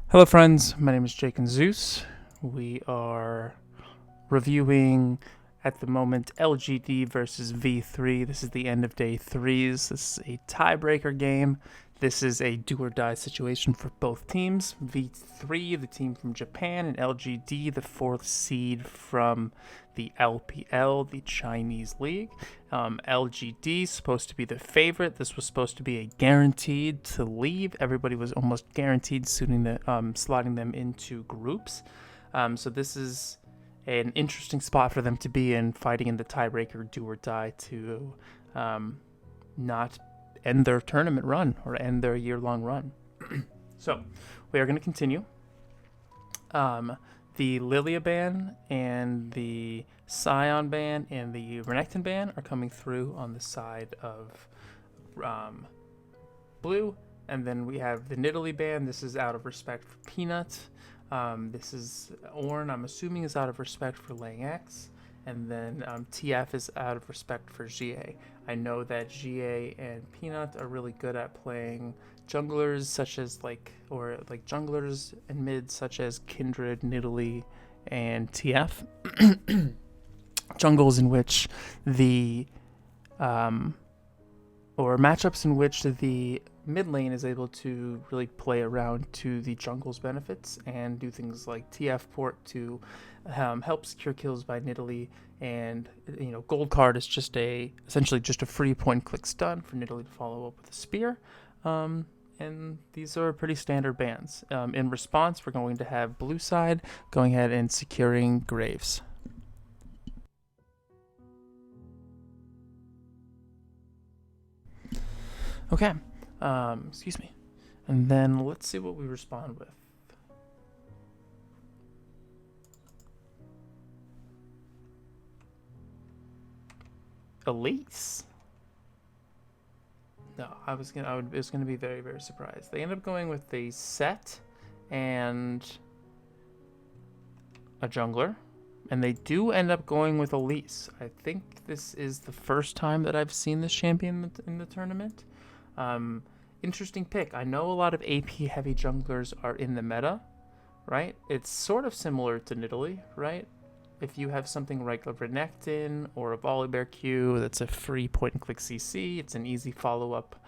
Hello friends, my name is JakeNZeus. We are reviewing at the moment LGD versus V3. This is the end of day 3s. This is a tiebreaker game. This is a do or die situation for both teams. V3, the team from Japan, and LGD, the 4th seed from the LPL, the Chinese League. LGD supposed to be the favorite. This was supposed to be a guaranteed to leave. Everybody was almost guaranteed slotting them into groups. So this is an interesting spot for them to be in, fighting in the tiebreaker do or die to not end their tournament run or end their year-long run. So we are going to continue. The Lilia ban and the Scion ban and the Renekton ban are coming through on the side of blue. And then we have the Nidalee ban. This is out of respect for Peanut. This is Ornn, I'm assuming, is out of respect for laying X. And then TF is out of respect for GA. I know that GA and Peanut are really good at playing junglers such as junglers and mids such as Kindred, Nidalee, and TF. Jungles in which or matchups in which the mid lane is able to really play around to the jungle's benefits and do things like TF port to help secure kills by Nidalee, and gold card is essentially just a free point click stun for Nidalee to follow up with a spear. And these are pretty standard bans. In response, we're going to have blue side going ahead and securing Graves. Okay, excuse me. And then let's see what we respond with. Elise. No, I was gonna be very, very surprised. They ended up going with a Set and a jungler, and they do end up going with Elise. I think this is the first time that I've seen this champion in the tournament. Interesting pick. I know a lot of AP heavy junglers are in the meta, right? It's sort of similar to Nidalee, right? If you have something like a Renekton or a Volibear Q that's a free point and click CC, it's an easy follow up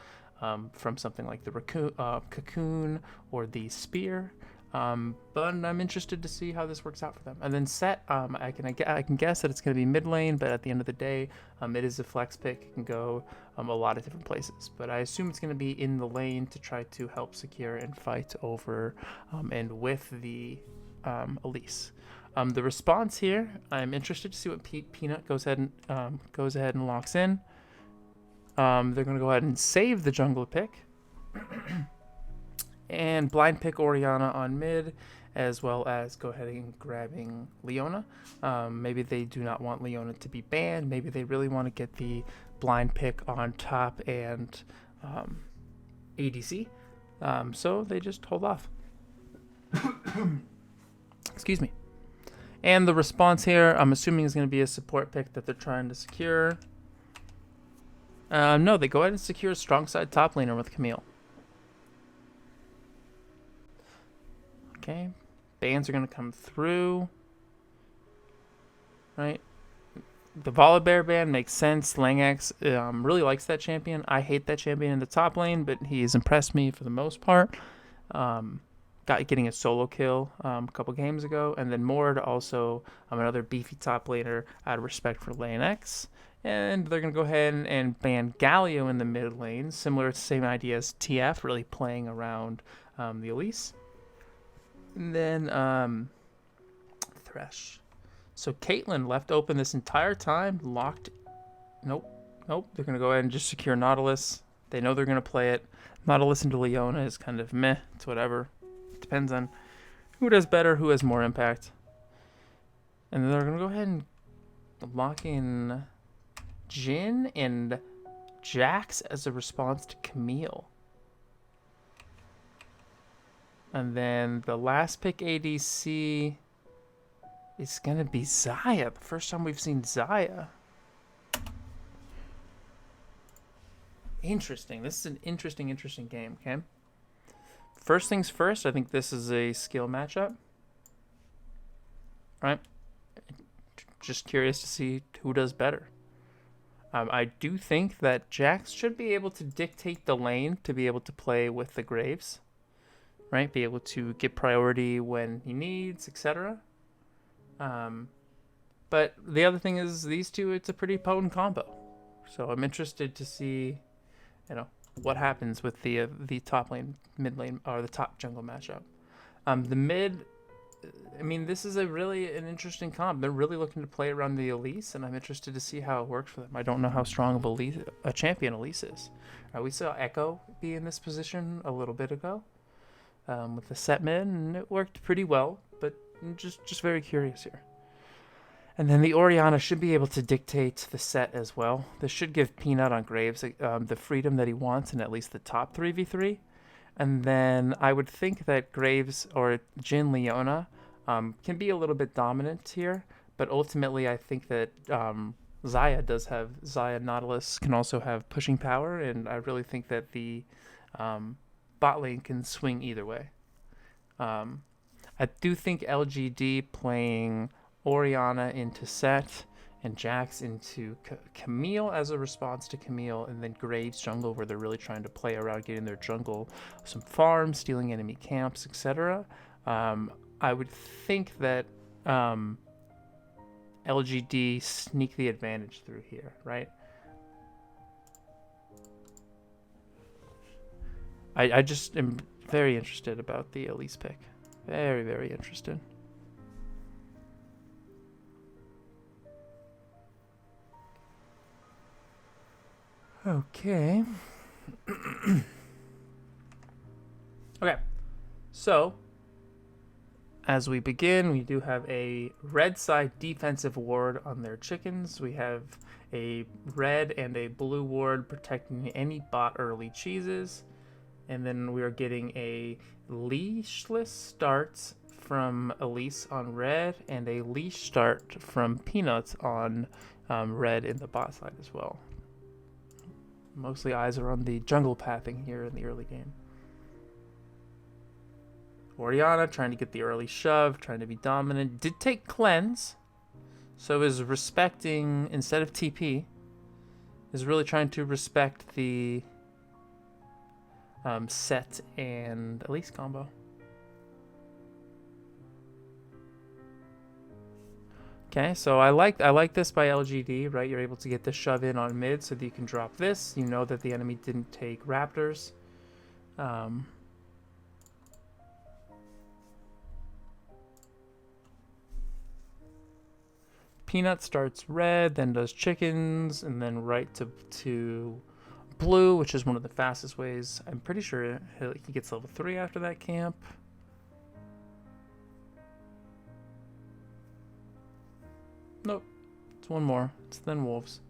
from something like the Cocoon or the Spear. But I'm interested to see how this works out for them. And then Set, I can guess that it's going to be mid lane, but at the end of the day, it is a flex pick. It can go a lot of different places. But I assume it's going to be in the lane to try to help secure and fight over and with the Elise. The response here, I'm interested to see what Peanut goes ahead and locks in. They're going to go ahead and save the jungle pick. And blind pick Orianna on mid, as well as go ahead and grabbing Leona. Maybe they do not want Leona to be banned. Maybe they really want to get the blind pick on top and ADC. So they just hold off. Excuse me. And the response here, I'm assuming, is going to be a support pick that they're trying to secure. No, they go ahead and secure strong side top laner with Camille. Okay, bans are going to come through, right? The Volibear ban makes sense. Langx really likes that champion. I hate that champion in the top lane, but he's impressed me for the most part. Getting a solo kill a couple games ago, and then Mord also another beefy top laner out of respect for lane X. And they're going to go ahead and ban Galio in the mid lane, similar to the same idea as TF, really playing around the Elise. And then Thresh. So Caitlyn left open this entire time, locked. Nope. They're going to go ahead and just secure Nautilus. They know they're going to play it. Nautilus into Leona is kind of meh. It's whatever. Depends on who does better, who has more impact. And then they're going to go ahead and lock in Jhin and Jax as a response to Camille. And then the last pick ADC is going to be Xayah. The first time we've seen Xayah. Interesting. This is an interesting game, okay? First things first, I think this is a skill matchup. Right? Just curious to see who does better. I do think that Jax should be able to dictate the lane to be able to play with the Graves, right? Be able to get priority when he needs, etc. But the other thing is these two, it's a pretty potent combo. So I'm interested to see, what happens with the top lane, mid lane, or the top jungle matchup. The mid, I mean, this is an interesting comp. They're really looking to play around the Elise, and I'm interested to see how it works for them. I don't know how strong of a champion Elise is. We saw Echo be in this position a little bit ago with the set mid, and it worked pretty well, but I'm just very curious here. And then the Orianna should be able to dictate the set as well. This should give Peanut on Graves the freedom that he wants in at least the top 3v3. And then I would think that Graves or Jhin Leona can be a little bit dominant here. But ultimately, I think that Xayah Nautilus can also have pushing power. And I really think that the bot lane can swing either way. I do think LGD playing Orianna into Set and Jax into Camille as a response to Camille, and then Graves jungle where they're really trying to play around getting their jungle some farms, stealing enemy camps, etc. I would think that LGD sneak the advantage through here, right? I just am very interested about the Elise pick. Very, very interested. Okay. Okay. So, as we begin, we do have a red side defensive ward on their chickens. We have a red and a blue ward protecting any bot early cheeses. And then we are getting a leashless start from Elise on red and a leash start from Peanuts on red in the bot side as well. Mostly eyes are on the jungle pathing here in the early game. Orianna trying to get the early shove, trying to be dominant. Did take cleanse, so is respecting, instead of TP, is really trying to respect the Set and Elise combo. Okay, so I like this by LGD, right? You're able to get the shove in on mid so that you can drop this. You know that the enemy didn't take Raptors. Peanut starts red, then does chickens, and then right to blue, which is one of the fastest ways. I'm pretty sure he gets level 3 after that camp. Nope. It's one more. It's then wolves.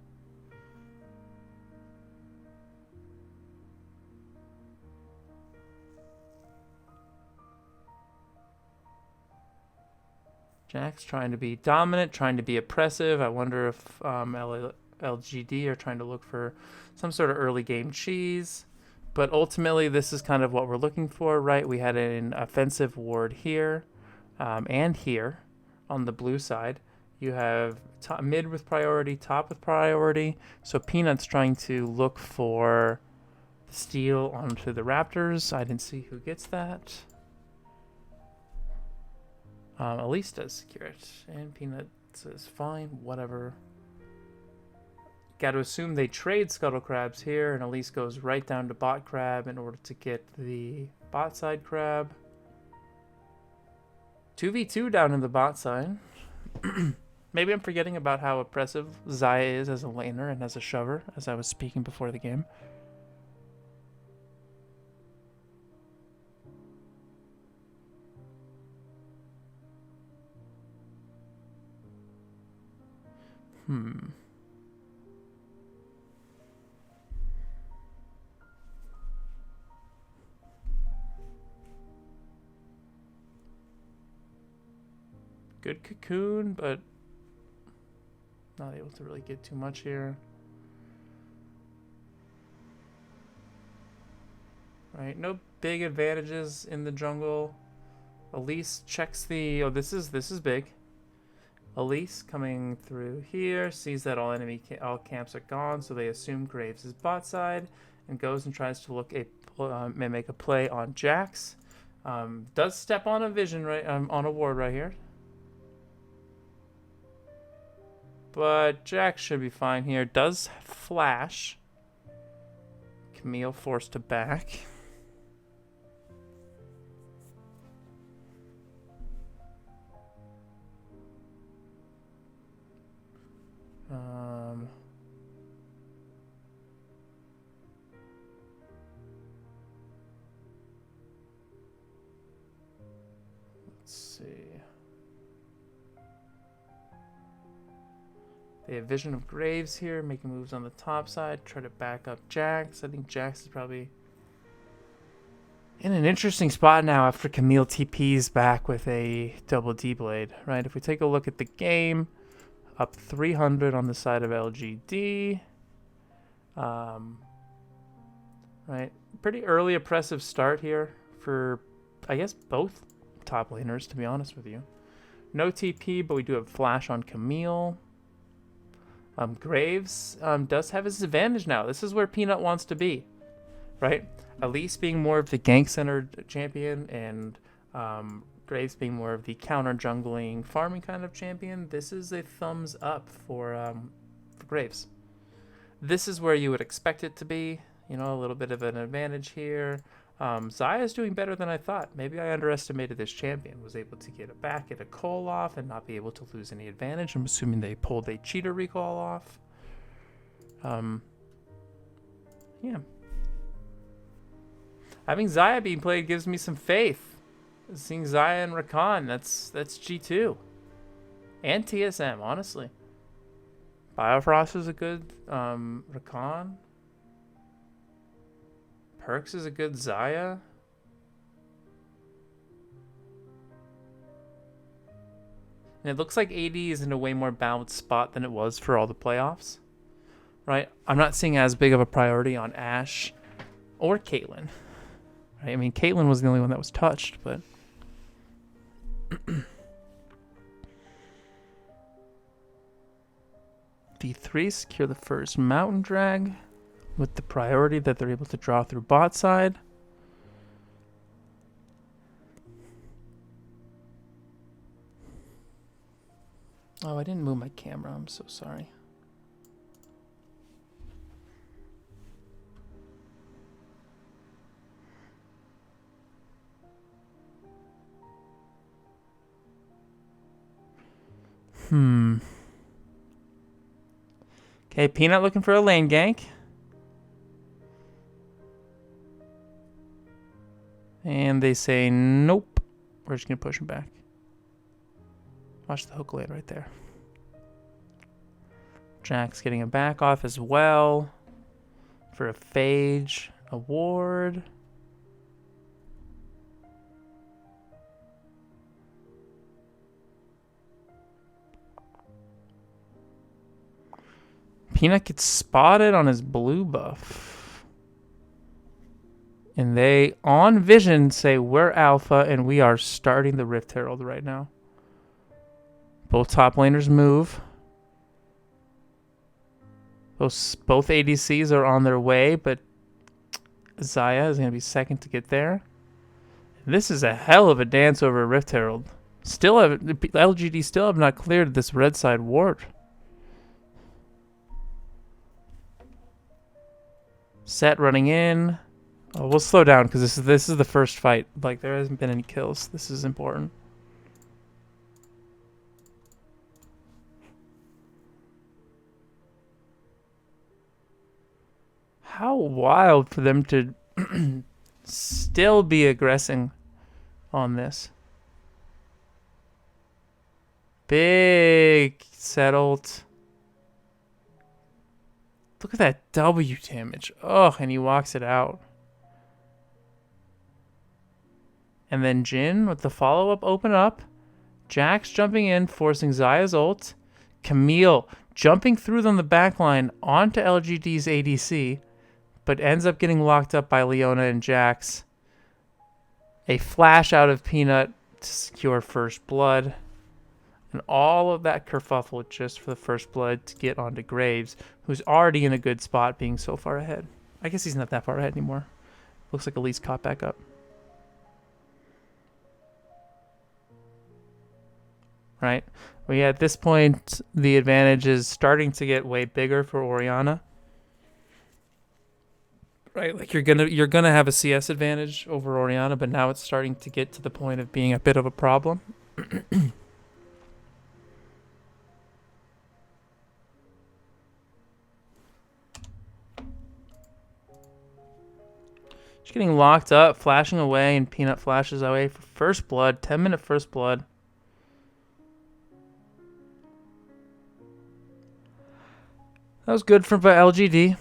Jack's trying to be dominant, trying to be oppressive. I wonder if LGD are trying to look for some sort of early game cheese. But ultimately, this is kind of what we're looking for, right? We had an offensive ward here and here on the blue side. You have mid with priority, top with priority. So Peanut's trying to look for the steal onto the Raptors. I didn't see who gets that. Elise does secure it. And Peanut says, fine, whatever. Got to assume they trade Scuttle Crabs here, and Elise goes right down to bot crab in order to get the bot side crab. 2v2 down in the bot side. Maybe I'm forgetting about how oppressive Xayah is as a laner and as a shover, as I was speaking before the game. Good cocoon, but not able to really get too much here. Right, no big advantages in the jungle. Elise checks the... Oh, this is big. Elise coming through here, sees that all camps are gone, so they assume Graves is bot side, and goes and tries to make a play on Jax. Does step on a vision on a ward right here, but Jax should be fine here. Does flash. Camille forced to back. Let's see. They have vision of Graves here, making moves on the top side, try to back up Jax. I think Jax is probably in an interesting spot now after Camille TP's back with a double D-Blade, right? If we take a look at the game, up 300 on the side of LGD. Right, pretty early oppressive start here for, I guess, both top laners, to be honest with you. No TP, but we do have flash on Camille. Graves does have his advantage now. This is where Peanut wants to be, right? Elise being more of the gank-centered champion, and Graves being more of the counter-jungling, farming kind of champion. This is a thumbs up for Graves. This is where you would expect it to be. You know, a little bit of an advantage here. Xayah is doing better than I thought. Maybe I underestimated this champion. Was able to get it back, get a call off, and not be able to lose any advantage. I'm assuming they pulled a cheater recall off. Yeah. Having Xayah being played gives me some faith. Seeing Xayah and Rakan, that's G2. And TSM, honestly. Biofrost is a good Rakan. Perks is a good Xayah. And it looks like AD is in a way more balanced spot than it was for all the playoffs. Right? I'm not seeing as big of a priority on Ashe or Caitlyn. Right? I mean, Caitlyn was the only one that was touched, but... D3 secure the first mountain drag with the priority that they're able to draw through bot side. Oh, I didn't move my camera. I'm so sorry. Okay, Peanut looking for a lane gank. And they say, nope. We're just going to push him back. Watch the hook lane right there. Jack's getting a back off as well. For a Phage award. Peanut gets spotted on his blue buff. And they, on vision, say we're alpha and we are starting the Rift Herald right now. Both top laners move. Both ADCs are on their way, but Xayah is going to be second to get there. This is a hell of a dance over Rift Herald. LGD still have not cleared this red side ward. Set running in. Oh, we'll slow down because this is the first fight. Like, there hasn't been any kills. This is important. How wild for them to still be aggressing on this. Big settled. Look at that W damage. Oh, and he walks it out. And then Jhin with the follow-up open up. Jax jumping in, forcing Xayah's ult. Camille jumping through on the backline onto LGD's ADC. but ends up getting locked up by Leona and Jax. A flash out of Peanut to secure first blood. And all of that kerfuffle just for the first blood to get onto Graves, who's already in a good spot being so far ahead. I guess he's not that far ahead anymore. Looks like Elise caught back up. Right? Well, yeah, at this point, the advantage is starting to get way bigger for Orianna. Right, like you're gonna have a CS advantage over Orianna, but now it's starting to get to the point of being a bit of a problem. She's getting locked up, flashing away, and Peanut flashes away for first blood. 10-minute first blood. That was good for LGD.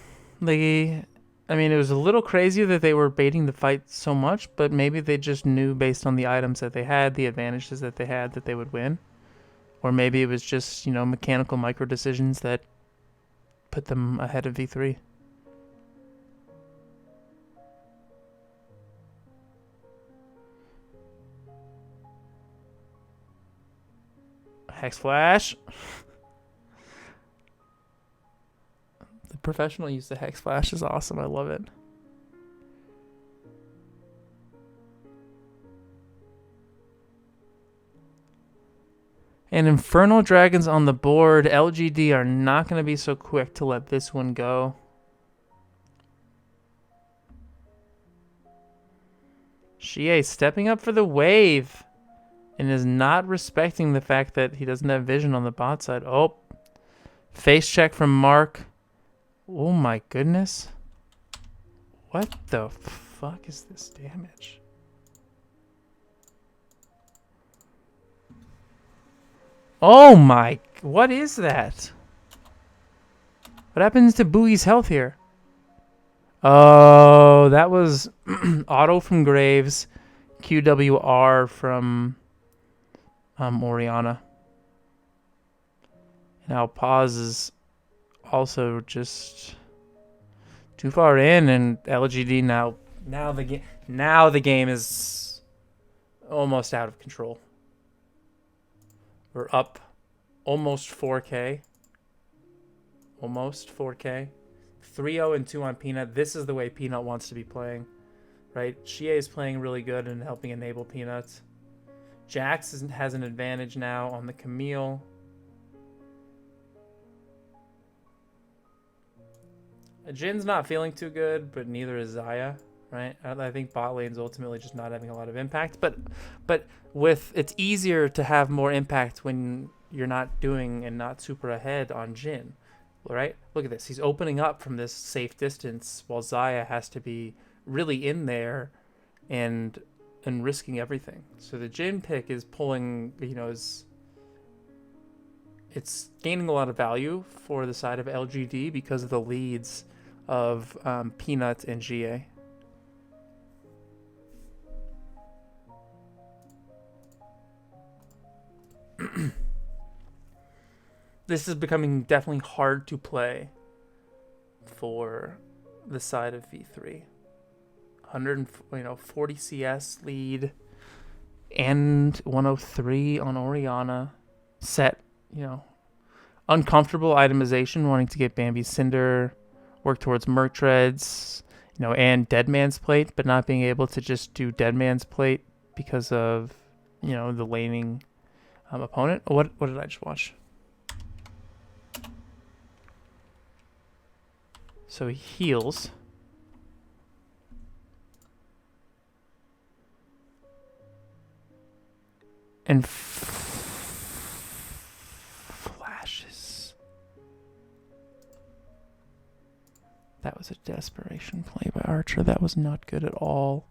I mean, it was a little crazy that they were baiting the fight so much, but maybe they just knew based on the items that they had, the advantages that they had, that they would win. Or maybe it was just, you know, mechanical micro decisions that put them ahead of V3. Hex Flash. The professional use of Hex Flash is awesome. I love it. And Infernal Dragons on the board. LGD are not going to be so quick to let this one go. Xie stepping up for the wave. And is not respecting the fact that he doesn't have vision on the bot side. Oh. Face check from Mark. Oh my goodness. What the fuck is this damage? Oh my. What is that? What happens to Booey's health here? Oh, that was auto from Graves. QWR from Orianna. Now pause is also just too far in, and LGD now the game is almost out of control. We're up almost 4K. Almost 4K. 3-0 and 2 on Peanut. This is the way Peanut wants to be playing. Right? Xie is playing really good and helping enable Peanut. Jax has an advantage now on the Camille. Jin's not feeling too good, but neither is Xayah, right? I think bot lane's ultimately just not having a lot of impact. But it's easier to have more impact when you're not doing and not super ahead on Jin, right? Look at this. He's opening up from this safe distance while Xayah has to be really in there and risking everything. So the Jin pick is pulling, you know, it's gaining a lot of value for the side of LGD because of the leads of Peanut and Xie. This is becoming definitely hard to play for the side of V3. 40 CS lead and 103 on Orianna. Set, uncomfortable itemization, wanting to get Bambi's Cinder, work towards Merc Dreads, and Dead Man's Plate, but not being able to just do Dead Man's Plate because of, the laning opponent. What did I just watch? So he heals. And flashes. That was a desperation play by Archer. That was not good at all.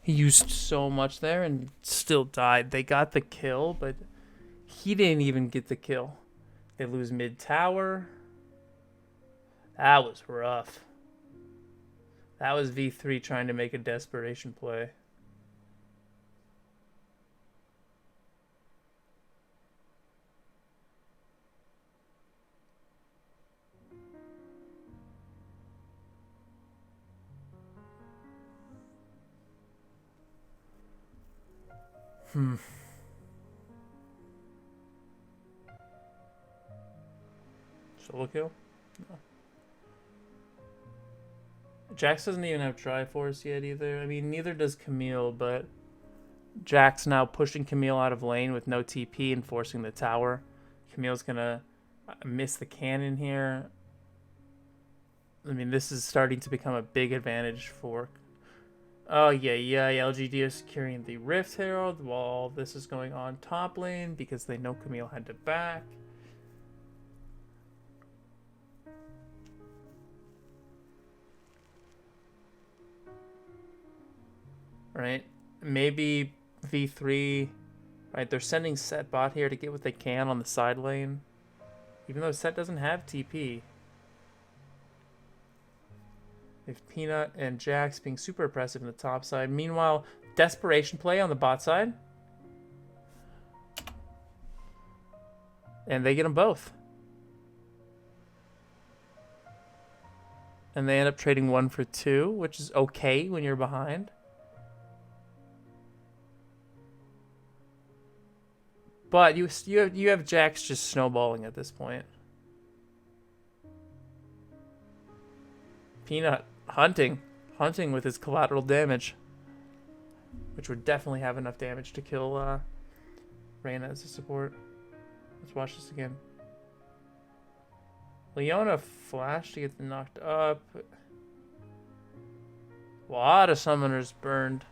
He used so much there and still died. They got the kill, but he didn't even get the kill. They lose mid tower. That was rough. That was V3 trying to make a desperation play. Solo kill? No. Jax doesn't even have Triforce yet either. I mean, neither does Camille, but Jax now pushing Camille out of lane with no TP and forcing the tower. Camille's gonna miss the cannon here. I mean, this is starting to become a big advantage for... Oh, yeah, LGD is securing the Rift Herald while all this is going on top lane because they know Camille had to back. Right? Maybe V3... Right, they're sending Set bot here to get what they can on the side lane. Even though Set doesn't have TP. If Peanut and Jax being super oppressive in the top side. Meanwhile, desperation play on the bot side. And they get them both. And they end up trading 1 for 2, which is okay when you're behind. But you have Jax just snowballing at this point. Peanut hunting with his collateral damage, which would definitely have enough damage to kill Reyna as a support. Let's watch this again. Leona flash to get knocked up. A lot of summoners burned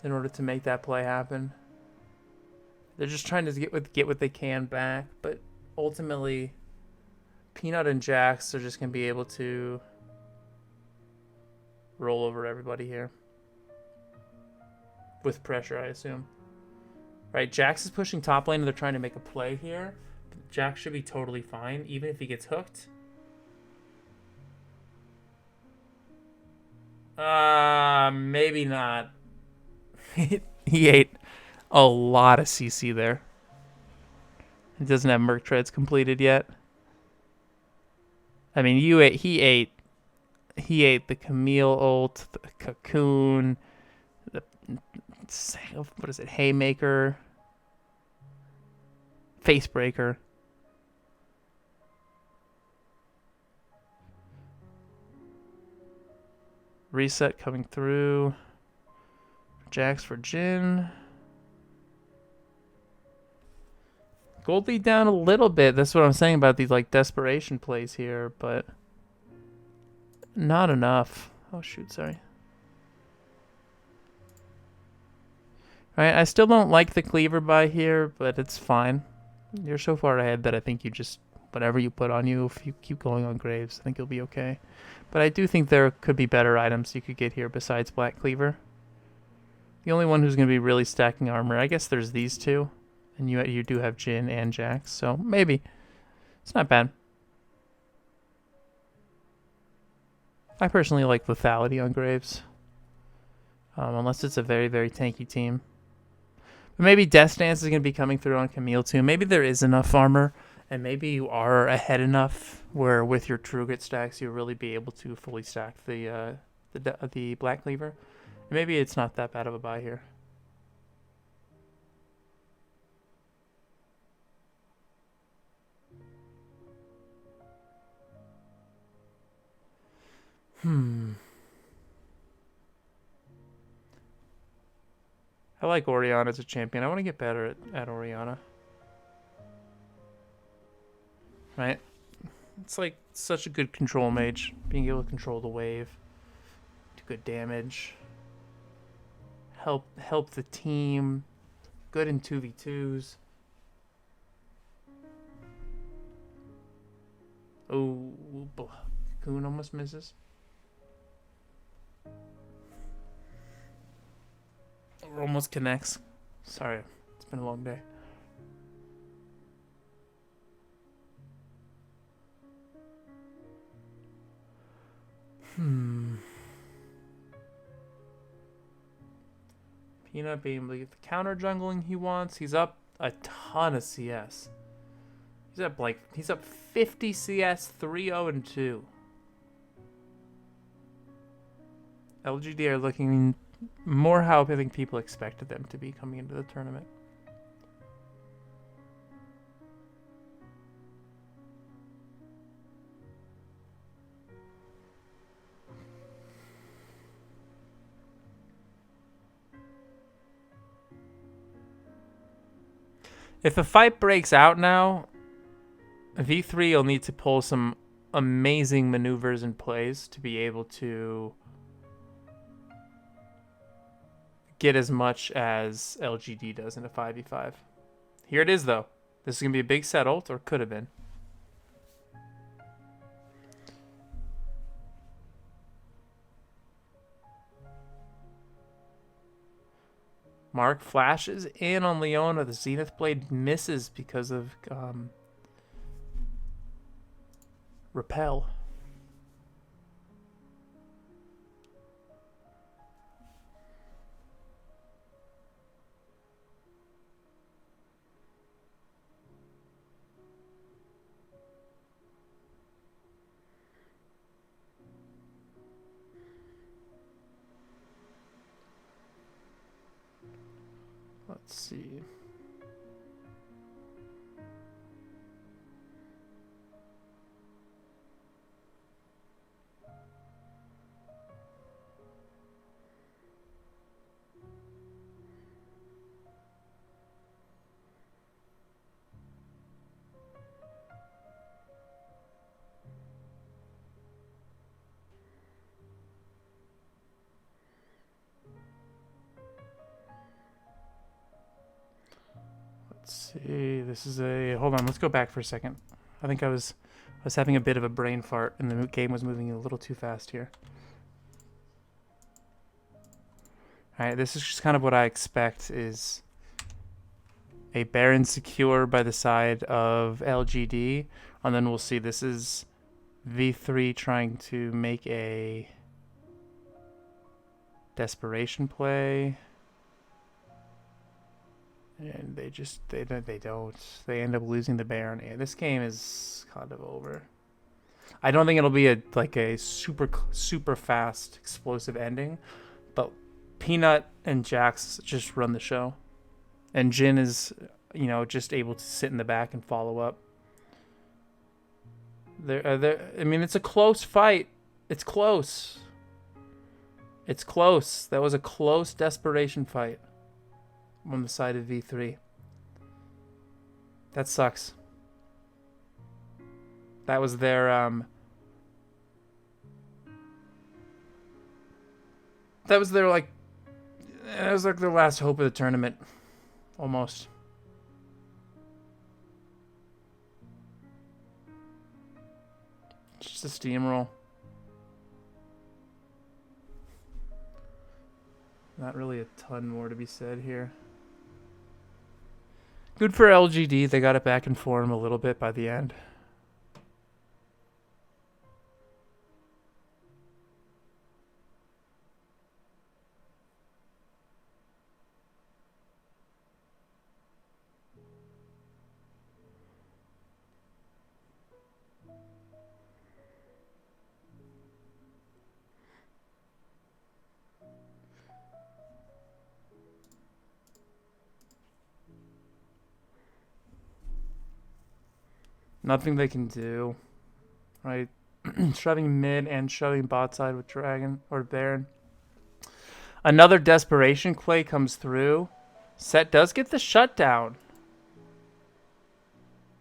in order to make that play happen. They're just trying to get what they can back, but ultimately, Peanut and Jax are just going to be able to roll over everybody here. With pressure, I assume. Right, Jax is pushing top lane and they're trying to make a play here. Jax should be totally fine, even if he gets hooked. Maybe not. He ate a lot of CC there. He doesn't have Merc Treads completed yet. I mean, he ate the Camille ult, the Cocoon, the what is it, Haymaker, Facebreaker. Reset coming through. Jax for Jhin. Gold lead down a little bit. That's what I'm saying about these like desperation plays here, but not enough. Oh shoot, sorry. Alright, I still don't like the cleaver buy here, but it's fine. You're so far ahead that I think you just, whatever you put on you, if you keep going on Graves, I think you'll be okay. But I do think there could be better items you could get here besides Black Cleaver. The only one who's going to be really stacking armor, I guess there's these two. And you do have Jhin and Jax, so maybe. It's not bad. I personally like lethality on Graves. Unless it's a very, very tanky team. But maybe Death Dance is going to be coming through on Camille too. Maybe there is enough armor, and maybe you are ahead enough where with your Truget stacks you'll really be able to fully stack the Black Cleaver. Maybe it's not that bad of a buy here. I like Orianna as a champion. I want to get better at Orianna. Right? It's like such a good control mage. Being able to control the wave. Do good damage. Help the team. Good in 2v2s. Oh, Cocoon almost misses. Almost connects. Sorry, it's been a long day. Peanut being able to get the counter jungling he wants. He's up a ton of CS. He's up 50 CS, 3-0-2. LGD are looking more how I think people expected them to be coming into the tournament. If a fight breaks out now, V3 will need to pull some amazing maneuvers and plays to be able to get as much as LGD does in a 5v5. Here it is, though. This is going to be a big set ult, or could have been. Mark flashes in on Leona. The Zenith Blade misses because of repel. Let's see. Let's see. This is a... Hold on. Let's go back for a second. I think I was having a bit of a brain fart, and the game was moving a little too fast here. All right. This is just kind of what I expect is a Baron secure by the side of LGD, and then we'll see. This is V3 trying to make a desperation play. And they don't. They end up losing the Baron. Yeah, this game is kind of over. I don't think it'll be a super fast explosive ending, but Peanut and Jax just run the show, and Jin is, just able to sit in the back and follow up. I mean, it's a close fight. It's close. It's close. That was a close desperation fight on the side of V3. That sucks. That was their that was their their last hope of the tournament, almost. Just a steamroll. Not really a ton more to be said here. Good for LGD. They got it back in form a little bit by the end. Nothing they can do, right? Shoving mid and shoving bot side with Dragon or Baron. Another desperation play comes through. Set does get the shutdown,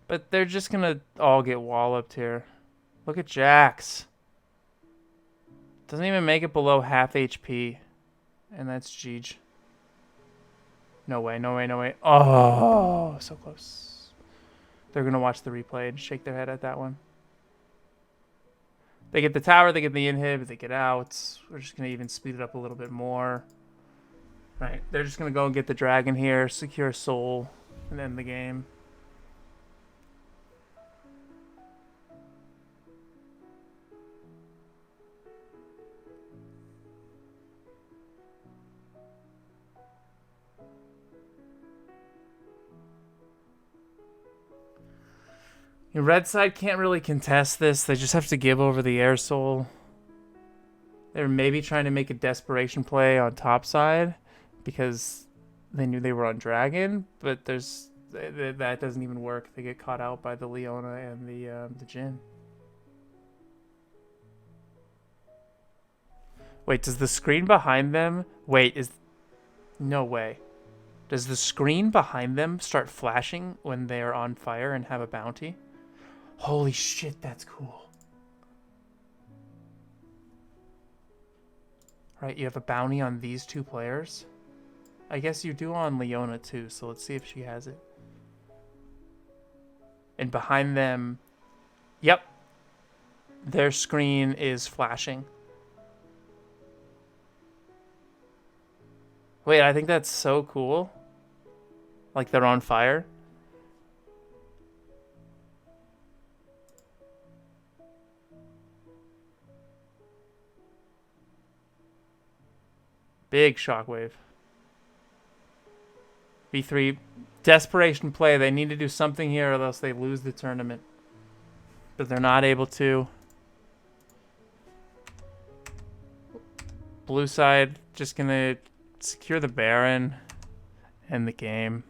but they're just gonna all get walloped here. Look at Jax. Doesn't even make it below half HP, and that's Jeej. No way, no way, no way. Oh, so close. They're going to watch the replay and shake their head at that one. They get the tower, they get the inhib, they get out. We're just going to even speed it up a little bit more. Right, they're just going to go and get the dragon here, secure soul, and end the game. Red side can't really contest this. They just have to give over the air soul. They were maybe trying to make a desperation play on top side because they knew they were on dragon, but that doesn't even work. They get caught out by the Leona and the Jhin. Wait, does the screen behind them... Wait, no way. Does the screen behind them start flashing when they're on fire and have a bounty? Holy shit, that's cool. Right, you have a bounty on these two players. I guess you do on Leona too, so let's see if she has it. And behind them... Yep. Their screen is flashing. Wait, I think that's so cool. Like they're on fire. Big shockwave. V3, desperation play. They need to do something here or else they lose the tournament. But they're not able to. Blue side just gonna secure the Baron and the game.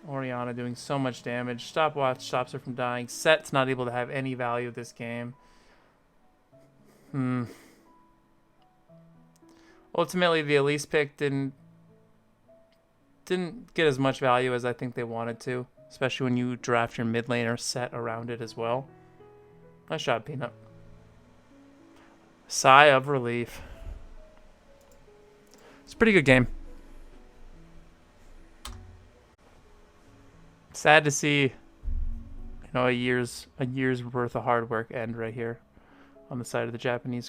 Orianna doing so much damage. Stopwatch stops her from dying. Set's not able to have any value this game. Ultimately, the Elise pick didn't get as much value as I think they wanted to, especially when you draft your mid laner set around it as well. Nice shot, Peanut. Sigh of relief. It's a pretty good game. Sad to see, a year's worth of hard work end right here on the side of the Japanese